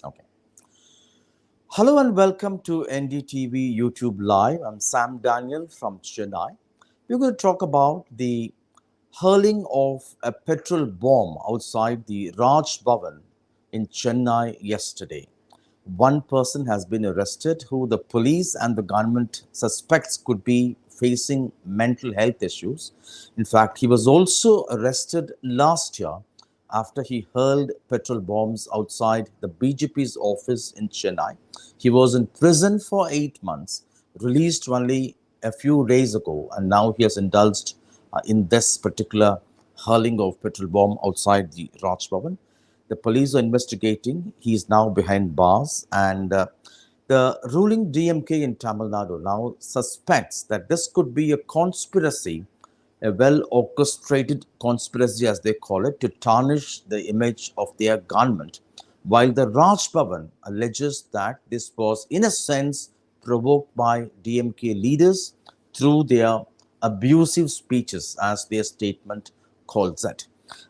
Okay. Hello and welcome to NDTV YouTube Live. I'm Sam Daniel from Chennai. We're going to talk about the hurling of a petrol bomb outside the Raj Bhavan in Chennai yesterday. One person has been arrested who the police and the government suspects could be facing mental health issues. In fact, he was also arrested last year after he hurled petrol bombs outside the BJP's office in Chennai. He was in prison for 8 months, released only a few days ago, and now he has indulged in this particular hurling of petrol bomb outside the Raj Bhavan. The police are investigating. He is now behind bars, and the ruling DMK in Tamil Nadu now suspects that this could be a conspiracy, a well orchestrated conspiracy, as they call it, to tarnish the image of their government. While the Raj Bhavan alleges that this was, in a sense, provoked by DMK leaders through their abusive speeches, as their statement calls it.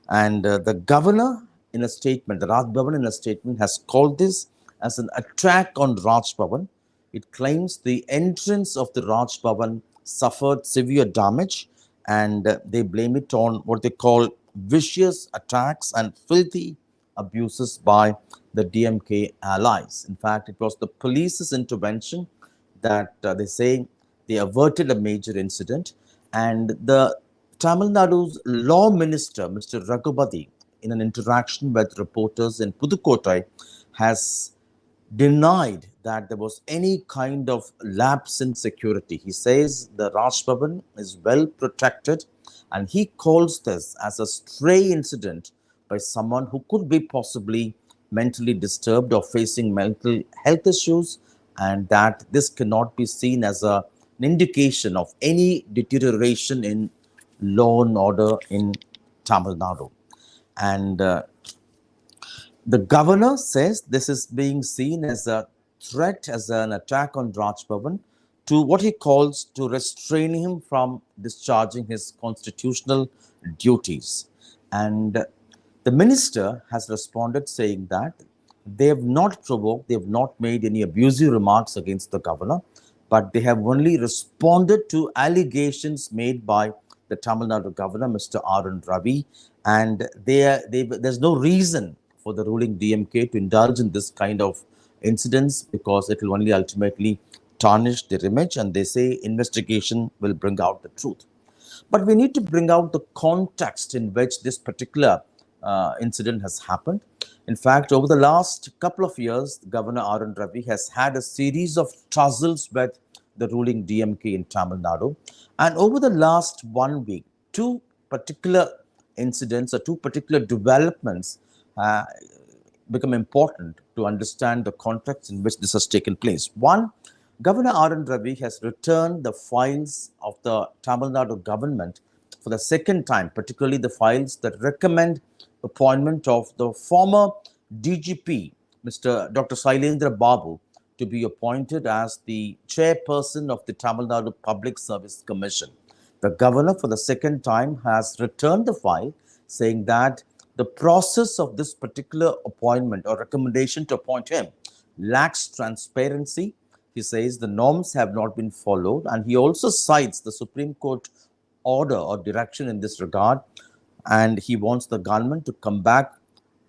And the governor, in a statement, the Raj Bhavan in a statement has called this as an attack on Raj Bhavan. It claims the entrance of the Raj Bhavan suffered severe damage, and they blame it on what they call vicious attacks and filthy abuses by the DMK allies. In fact, it was the police's intervention that they say they averted a major incident, and the Tamil Nadu's law minister, Mr. Raghupati, in an interaction with reporters in Pudukkottai, has denied that there was any kind of lapse in security. He says the Raj Bhavan is well protected, and he calls this as a stray incident by someone who could be possibly mentally disturbed or facing mental health issues, and that this cannot be seen as an indication of any deterioration in law and order in Tamil Nadu. And the governor says this is being seen as a threat, as an attack on Raj Bhavan, to what he calls to restrain him from discharging his constitutional duties. And the minister has responded saying that they have not provoked, they have not made any abusive remarks against the governor, but they have only responded to allegations made by the Tamil Nadu governor, Mr. Ravi, and there's no reason for the ruling DMK to indulge in this kind of incidents because it will only ultimately tarnish their image, and they say investigation will bring out the truth. But we need to bring out the context in which this particular incident has happened. In fact, over the last couple of years, Governor Ravi has had a series of tussles with the ruling DMK in Tamil Nadu. And over the last 1 week, two particular incidents or two particular developments become important to understand the context in which this has taken place. One, Governor Ravi has returned the files of the Tamil Nadu government for the second time, particularly the files that recommend appointment of the former DGP, Mr. Dr. Sailendra Babu, to be appointed as the chairperson of the Tamil Nadu Public Service Commission. The governor, for the second time, has returned the file, saying that the process of this particular appointment or recommendation to appoint him lacks transparency. He says the norms have not been followed, and he also cites the Supreme Court order or direction in this regard, and he wants the government to come back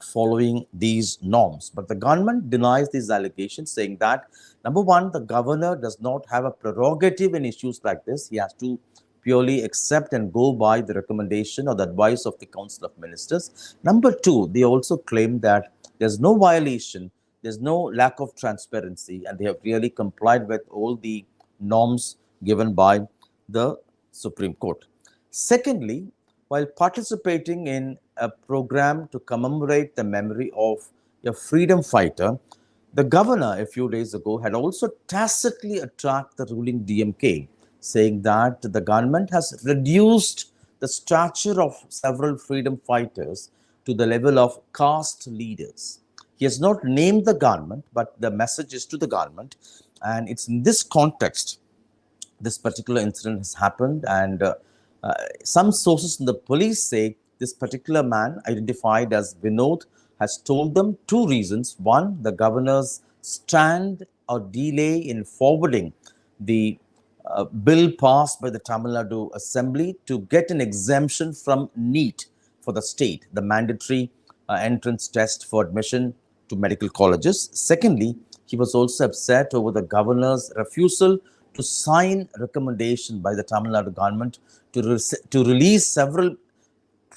following these norms. But the government denies these allegations, saying that, number one, the governor does not have a prerogative in issues like this. He has to purely accept and go by the recommendation or the advice of the Council of Ministers. Number two, they also claim that there's no violation, there's no lack of transparency, and they have really complied with all the norms given by the Supreme Court. Secondly, while participating in a program to commemorate the memory of a freedom fighter, the governor a few days ago had also tacitly attacked the ruling DMK, saying that the government has reduced the stature of several freedom fighters to the level of caste leaders. He has not named the government, but the message is to the government. And it's in this context this particular incident has happened. And some sources in the police say this particular man, identified as Vinod, has told them two reasons. One, the governor's stand or delay in forwarding the bill passed by the Tamil Nadu Assembly to get an exemption from NEET for the state, the mandatory entrance test for admission to medical colleges. Secondly, he was also upset over the governor's refusal to sign recommendation by the Tamil Nadu government to release several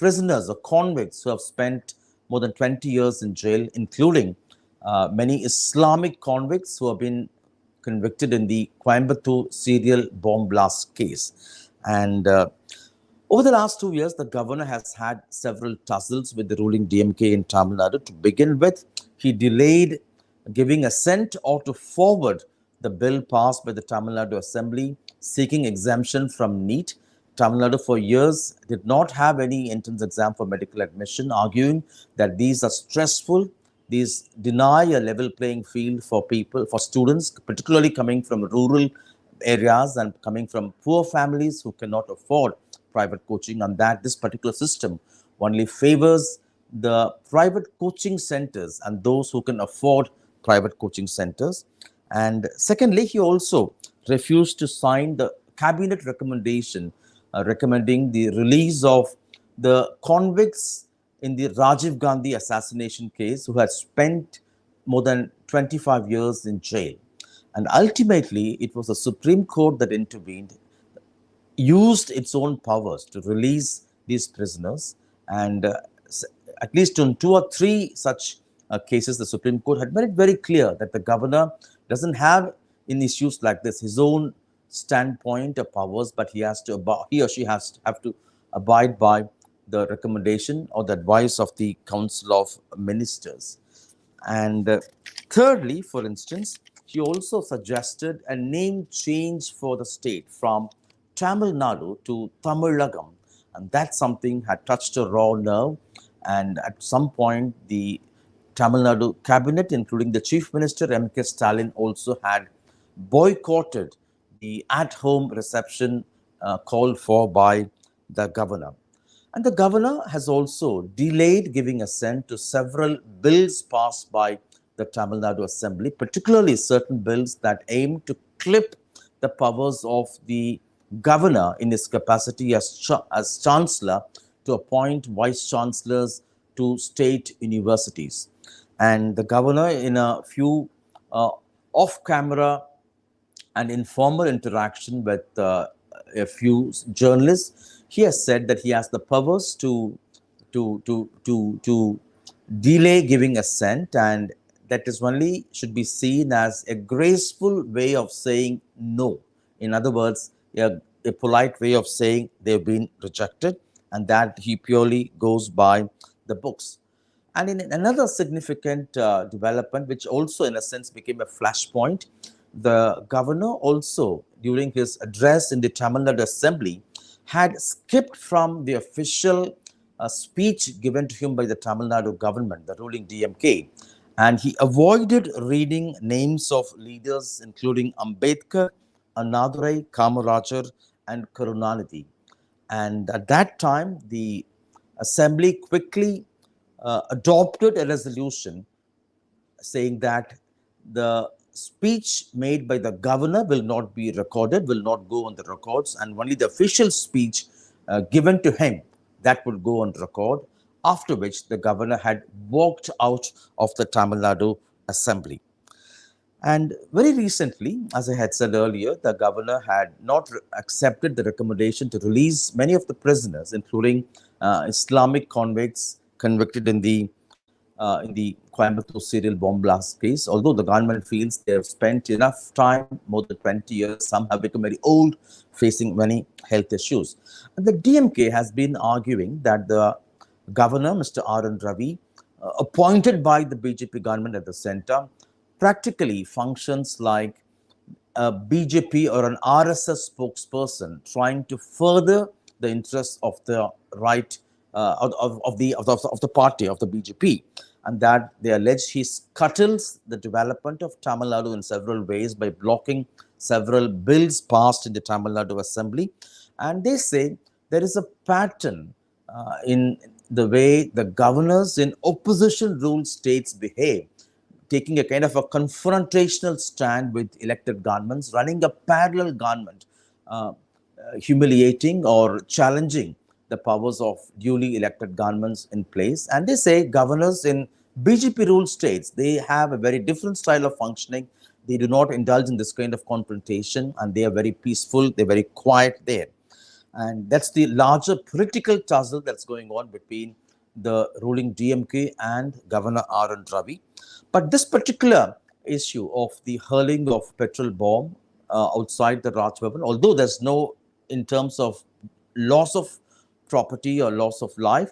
prisoners or convicts who have spent more than 20 years in jail, including many Islamic convicts who have been convicted in the Coimbatore serial bomb blast case. And over the last 2 years, the governor has had several tussles with the ruling DMK in Tamil Nadu. To begin with, he delayed giving assent or to forward the bill passed by the Tamil Nadu Assembly seeking exemption from NEET. Tamil Nadu for years did not have any entrance exam for medical admission, arguing that these are stressful. These deny a level playing field for people, for students, particularly coming from rural areas and coming from poor families who cannot afford private coaching, and that this particular system only favors the private coaching centers and those who can afford private coaching centers. And secondly, he also refused to sign the cabinet recommendation recommending the release of the convicts in the Rajiv Gandhi assassination case who had spent more than 25 years in jail. And ultimately, it was the Supreme Court that intervened, used its own powers to release these prisoners. And at least on two or three such cases, the Supreme Court had made it very clear that the governor doesn't have in issues like this his own standpoint or powers, but he or she has to have to abide by the recommendation or the advice of the Council of Ministers. And thirdly, for instance, he also suggested a name change for the state from Tamil Nadu to Tamilagam, and that something had touched a raw nerve. And at some point, the Tamil Nadu cabinet, including the Chief Minister M.K. Stalin, also had boycotted the at-home reception called for by the governor. And the governor has also delayed giving assent to several bills passed by the Tamil Nadu Assembly, particularly certain bills that aim to clip the powers of the governor in his capacity as chancellor to appoint vice chancellors to state universities. And the governor, in a few off-camera and informal interaction with a few journalists, he has said that he has the powers to delay giving assent, and that is only should be seen as a graceful way of saying no. In other words, a polite way of saying they've been rejected, and that he purely goes by the books. And in another significant development, which also in a sense became a flashpoint, the governor also, during his address in the Tamil Nadu Assembly, had skipped from the official speech given to him by the Tamil Nadu government, the ruling DMK, and he avoided reading names of leaders including Ambedkar, Annadurai, Kamarajar, and Karunanidhi. And at that time, the Assembly quickly adopted a resolution saying that the speech made by the governor will not be recorded, will not go on the records, and only the official speech given to him that would go on record, after which the governor had walked out of the Tamil Nadu Assembly. And very recently, as I had said earlier, the governor had not accepted the recommendation to release many of the prisoners, including Islamic convicts convicted in the Coimbatore serial bomb blast case. Although the government feels they have spent enough time, more than 20 years, some have become very old, facing many health issues. And the DMK has been arguing that the governor, Mr. Ravi, appointed by the BJP government at the center, practically functions like a BJP or an RSS spokesperson trying to further the interests of the right of the party of the BJP, and that they allege he scuttles the development of Tamil Nadu in several ways by blocking several bills passed in the Tamil Nadu Assembly. And they say there is a pattern in the way the governors in opposition ruled states behave, taking a kind of a confrontational stand with elected governments, running a parallel government, humiliating or challenging the powers of duly elected governments in place. And they say governors in BJP ruled states, they have a very different style of functioning. They do not indulge in this kind of confrontation, and they are very peaceful, they're very quiet there. And that's the larger political tussle that's going on between the ruling DMK and Governor R. Ravi. But this particular issue of the hurling of petrol bomb outside the Raj Bhavan, although there's no, in terms of loss of property or loss of life,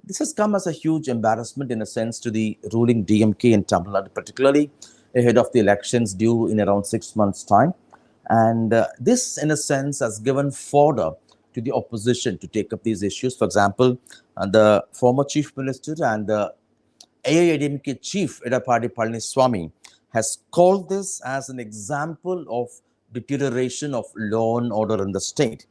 this has come as a huge embarrassment in a sense to the ruling DMK in Tamil Nadu, particularly ahead of the elections due in around 6 months' time. And this, in a sense, has given fodder to the opposition to take up these issues. For example, the former chief minister and the AIADMK chief Edappadi Palaniswamy has called this as an example of deterioration of law and order in the state.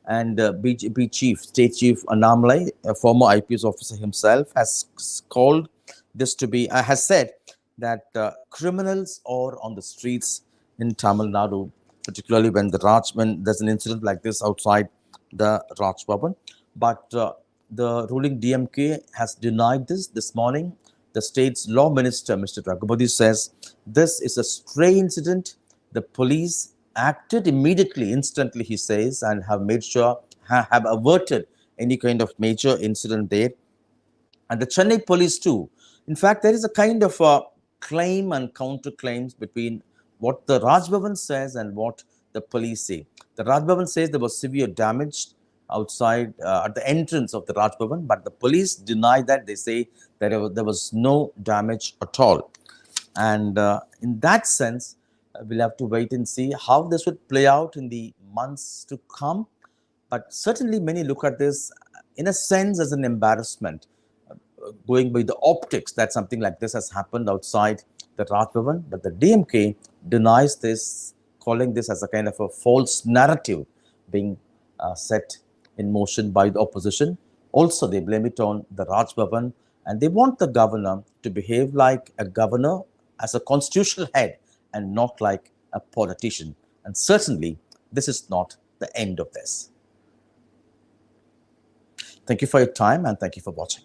And BJP chief, state chief Annamalai, a former IPS officer himself, has called this to be, has said that criminals are on the streets in Tamil Nadu, particularly when there's an incident like this outside the Raj Bhavan. But the ruling DMK has denied this morning. The state's law minister, Mr. Raghupathi, says this is a stray incident. The police acted immediately, instantly, he says, and have made sure, have averted any kind of major incident there. And the Chennai Police too. In fact, there is a kind of a claim and counterclaims between what the Raj Bhavan says and what the police say. The Raj Bhavan says there was severe damage outside at the entrance of the Raj Bhavan, but the police deny that. They say that there was no damage at all. And in that sense, we'll have to wait and see how this would play out in the months to come. But certainly many look at this in a sense as an embarrassment, going by the optics that something like this has happened outside the Raj Bhavan. But the DMK denies this, calling this as a kind of a false narrative being set in motion by the opposition. Also, they blame it on the Raj Bhavan, and they want the governor to behave like a governor as a constitutional head and not like a politician. And certainly, this is not the end of this. Thank you for your time, and thank you for watching.